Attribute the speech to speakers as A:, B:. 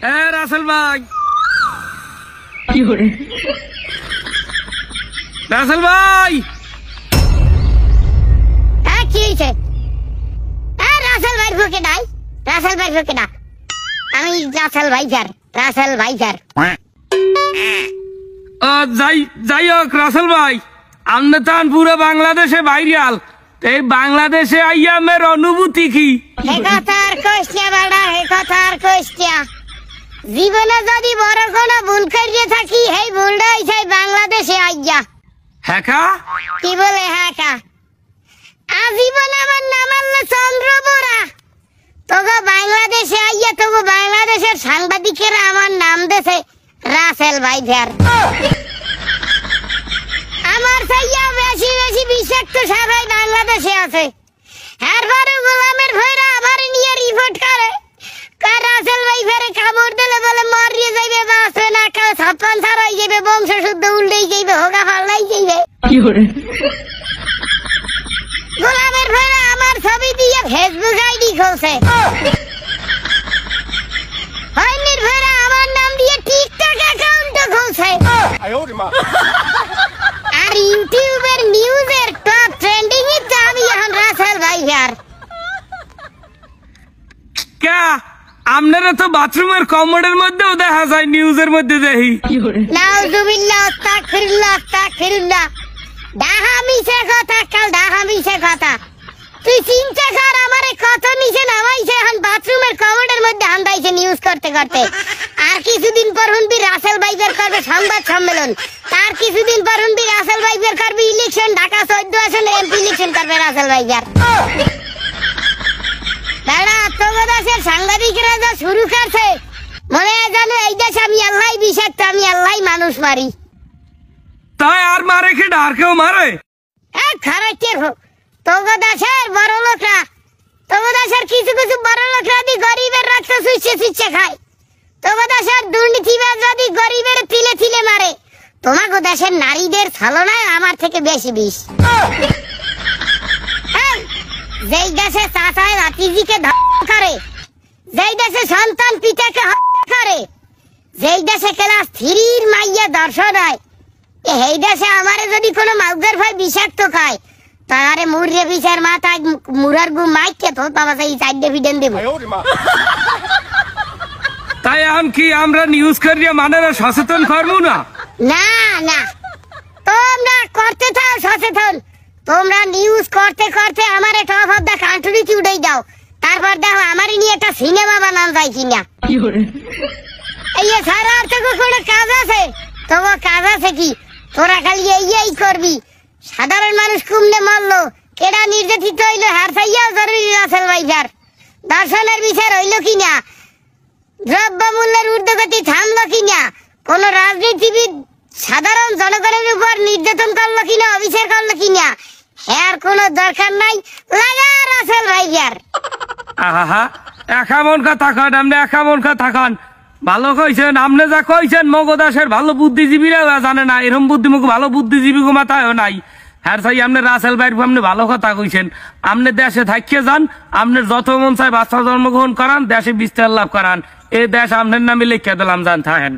A: রাসেল ভাই, রাসেল ভাই,
B: কি হয়েছে? রাসেল ভাই ঢুকে নাই, রাসেল ভাই ঢুকে না, আমি রাসেল ভাইজার, রাসেল ভাইজার।
A: যাই হোক রাসেল ভাই, আপনি তো পুরো বাংলাদেশে ভাইরাল, এই বাংলাদেশে আইয়া আমার অনুভূতি কি?
B: হে কথা আর কইস না বাড়া, হে কথা আর কইস না। জীবনে যদি বড় কোনো ভুল করিয়ে থাকি, এই ভুলটা হইছে বাংলাদেশে আইয়া।
A: হ্যাঁ কা?
B: কি বলে হ্যাঁ কা? আজীবন আমার নাম আল্লাহ চন্দ্র বোরা, তোগো বাংলাদেশে আইয়া তোগো বাংলাদেশের সাংবাদিকেরা আমার নাম দেছে রাসেল ভাইজার। আমার চাইয়া বেশি বেশি বিষাক্ত সবাই বাংলাদেশে আছে। এরপরে গোলামের ভয়রা আবার নিয়ে রিপোর্ট করে, রাসেল ভাই ফেরে কামড় দিলে বলে মরিয়ে যাইবে, বাঁচবে না, কেউ ছাপ্পান ছাড় হয়ে যাবে, বংশ শুদ্ধ উল্টেই যাইবে, হোগা ফাল্লাই যাইবে। গোলামের ভয়রা আমার ছবি দিয়ে ফেসবুক আইডি খুলছে, হয়নির ভয়রা আমার নাম দিয়ে টিকটক অ্যাকাউন্টও খুলছে, আর ইউটিউবের নিউজের টপ ট্রেন্ডিং এ তো আমি এখন রাসেল ভাইজার।
A: কে আপনারা তো বাথরুমের কমোডের মধ্যেও দেখা যায়, নিউজের মধ্যে দেখি।
B: নাউজুবিল্লাহ, আস্তাগফিরুল্লাহ, আস্তাগফিরুল্লাহ। ডাহা মিছে কথা, কাল ডাহা মিছে কথা। তুই চিন্তা কর, আমারে কত নিচে নামাইছে, এখন বাথরুমের কমোডের মধ্যে হান্দাইছে নিউজ করতে করতে। আর কিছুদিন পর শুনবি রাসেল ভাইজার করবে সংবাদ সম্মেলন, তার কিছুদিন পর শুনবি রাসেল ভাইজার করবে ইলেকশন, ঢাকা 14 আসনে এমপি ইলেকশন করবে রাসেল ভাইজার। দেশের সাংবাদিকরা যা শুরু করছে, মনে হয় জানো এই দেশে আমি আল্লাহ বিষাক্ত, আমি আল্লাহ মানুষ মারি।
A: তাই আর মারে কি আর কেউ মারে?
B: তোগো দেশের বড় লোকরা, তোগো দেশের কিছু কিছু বড় লোকরা দি গরিবের রক্ত চুষে চুষে খায়, তোগো দেশের দুর্নীতিবাজ যদি গরিবের তিলে তিলে মারে, তোমাগো দেশের নারীদের ছলনায় আমার থেকে বেশি বিষ। যেই দেশে চাচায় ভাতিজিকে ধর্ষণ করে, যেই দেশে সন্তান পিতাকে হত্যা করে, যেই দেশে ক্লাস 3 মাইয়া দর্শন হয়, এই দেশে আমারে যদি কোনো মাউদের ভাই বিষাক্ত খায়, তারে মুড়িয়ে বিচার মাথায় মুরার গু মাইকে তো বাবা সেই সাইড ভিডেন দেব।
A: তাই এখন কি আমরা নিউজ করিয়া মানুষরা সচেতন করবো না?
B: না না, তোমরা করতে থাও সচেতন, তোমরা নিউজ করতে করতে আমারে টপ অফ দ্য কান্ট্রিতে উড়াই দাও, তারপর দেখো আমারই নিয়ে একটা সিনেমা বানানো যায় কিনা। এই সারা আর তোকে কোনো কাজ আছে? তোমার কাজ আছে কি? তোরা খালি এই করবি। সাধারণ মানুষ কুমনে মরলো, কেডা নির্যাতিত হইলো, হার চাইয়াও জরুরি রাসেল ভাইজার। দর্শনের বিচার হইল কিনা, দ্রব্য মূল্যের ঊর্ধ্বগতি থামলো কিনা, কোন রাজনীতিবিদ সাধারণ জনগণের উপর নির্যাতন করলো কিনা, অবিচার করলো কিনা, এর কোনো দরকার নাই, লাগা রাসেল ভাইজার।
A: আহা, একামন কথা কন, আপনি একামন কথা কন। ভালো কইছেন, আপনি যা কইছেন মগদাসের ভালো বুদ্ধিজীবীরা জানে না, এরকম বুদ্ধিমুখ ভালো বুদ্ধিজীবী মাথায় নাই। হ্যাঁ চাই আপনি রাসেল ভাই আপনি ভালো কথা কইছেন। আপনি দেশে থাকিয়ে যান, আপনার যত মন চায় বাচ্চা জন্মগ্রহণ করান, দেশে বিস্তার লাভ করান, এই দেশ আপনার নামে লিখে দিলাম, জান থাকেন।